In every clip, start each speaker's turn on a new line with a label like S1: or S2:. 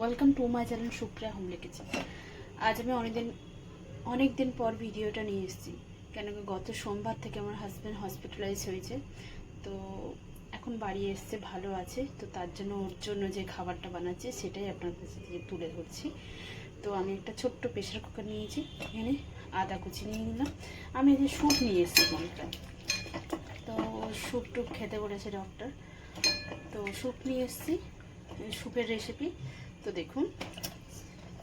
S1: Welcome to my channel Supriya homely kitchen. আজ আমি অনেক দিন পর ভিডিওটা নিয়ে এসেছি, কেন কি গত সোমবার থেকে আমার হাজব্যান্ড হসপিটালাইজ হয়েছে। তো এখন বাড়ি এসছে, ভালো আছে। তো তার জন্য ওর জন্য যে খাবারটা বানাচ্ছে সেটাই আপনার কাছে থেকে তুলে ধরছি। তো আমি একটা ছোট্ট প্রেশার কুকার নিয়েছি, এখানে আদা কুচি নিয়ে নিলাম। আমি এই যে স্যুপ নিয়ে এসেছি কোনটা, তো স্যুপ টুপ খেতে বলেছে ডক্টর, তো স্যুপ নিয়ে এসেছি, স্যুপের রেসিপি। তো দেখুন,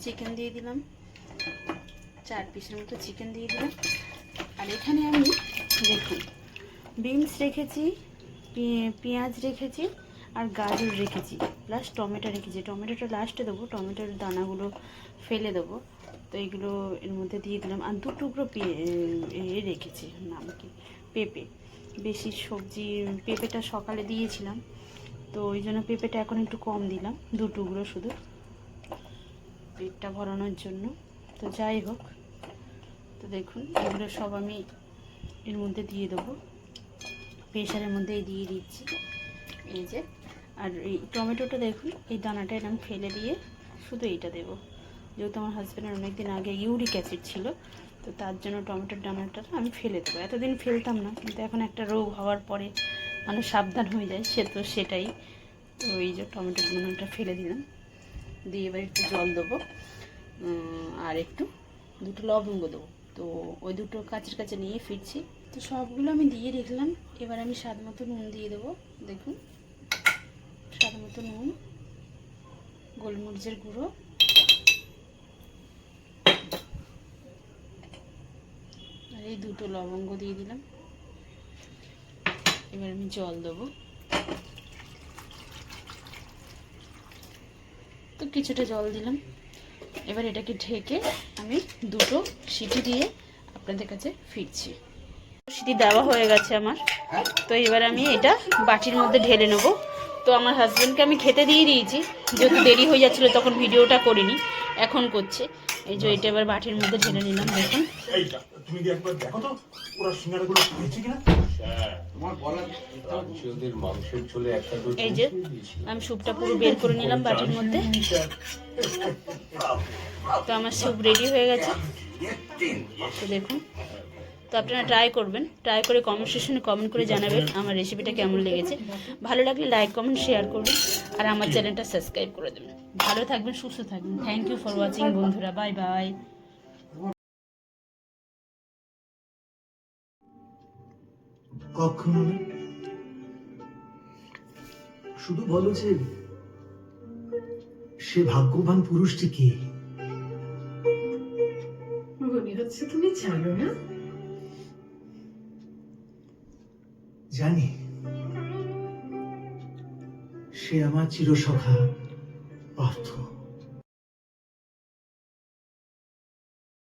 S1: চিকেন দিয়ে দিলাম, 4 পিসের মতো চিকেন দিয়ে দিলাম। আর এখানে আমি দেখুন বিনস রেখেছি, পেঁয়াজ রেখেছি, আর গাজর রেখেছি, প্লাস টমেটো রেখেছি। টমেটোটা লাস্টে দেবো, টমেটোর দানাগুলো ফেলে দেবো। তো এইগুলো এর মধ্যে দিয়ে দিলাম। আর 2 টুকরো রেখেছি, নাম কি, পেঁপে। বেশি সবজি, পেঁপেটা সকালে দিয়েছিলাম, তো ওই জন্য পেঁপেটা এখন একটু কম দিলাম, 2 টুকরো শুধু, পেটটা ভরানোর জন্য। তো যাই হোক, তো দেখুন এগুলো সব আমি এর মধ্যে দিয়ে দেবো, প্রেশারের মধ্যেই দিয়ে দিচ্ছি, এই যে। আর এই টমেটোটা দেখুন, এই দানাটা এরকম ফেলে দিয়ে শুধু এইটা দেবো, যেহেতু আমার হাজব্যান্ডের অনেক দিন আগে ইউরিক অ্যাসিড ছিল, তো তার জন্য টমেটোর দানাটা আমি ফেলে দেবো। এতদিন ফেলতাম না, কিন্তু এখন একটা রোগ হওয়ার পরে মানুষ সাবধান হয়ে যায়, সেটাই। তো এই যে টমেটোর দানাটা ফেলে দিলাম, দিয়ে এবার একটু জল দেবো, আর একটু 2টো লবঙ্গ দেবো। তো ওই 2টো কাছে নিয়ে ফিরছি। তো সবগুলো আমি দিয়ে দেখলাম। এবার আমি স্বাদ মতো নুন দিয়ে দেবো, দেখুন স্বাদ মতো নুন, গোলমরিচের গুঁড়ো, আর এই 2টো লবঙ্গ দিয়ে দিলাম। এবার আমি জল দেবো, তো কিছুটা জল দিলাম। এবার এটাকে ঢেকে আমি 2টো সিটি দিয়ে আপনাদের কাছে ফিরছি। সিটি দেওয়া হয়ে গেছে আমার, তো এবার আমি এটা বাটির মধ্যে ঢেলে নেব। তো আমার হাজব্যান্ডকে আমি খেতে দিয়ে দিয়েছি, যেহেতু দেরি হয়ে যাচ্ছিলো তখন ভিডিওটা করিনি, এখন করছে। এই যে এটা এবার বাটির মধ্যে ঢেলে নিলাম। দেখুন এই যে আমি স্যুপটা পুরো বের করে নিলাম বাটির মধ্যে। তো আমার স্যুপ রেডি হয়ে গেছে। তো দেখুন, তো আপনারা ট্রাই করবেন, ট্রাই করে কমেন্ট সেকশনে কমেন্ট করে জানাবেন আমার রেসিপিটা কেমন লেগেছে। ভালো লাগলে লাইক কমেন্ট শেয়ার করবেন, আর আমার চ্যানেলটা সাবস্ক্রাইব করে দেবেন। ভালো থাকবেন, সুস্থ থাকবেন। থ্যাংক ইউ ফর ওয়াচিং বন্ধুরা, বাই বাই।
S2: কখনো শুধু বলো যে সে ভাগ্যবান পুরুষটি কে।
S3: মনে হচ্ছে তুমি জানো না।
S2: জানি, সে আমার চিরসখা পার্থ।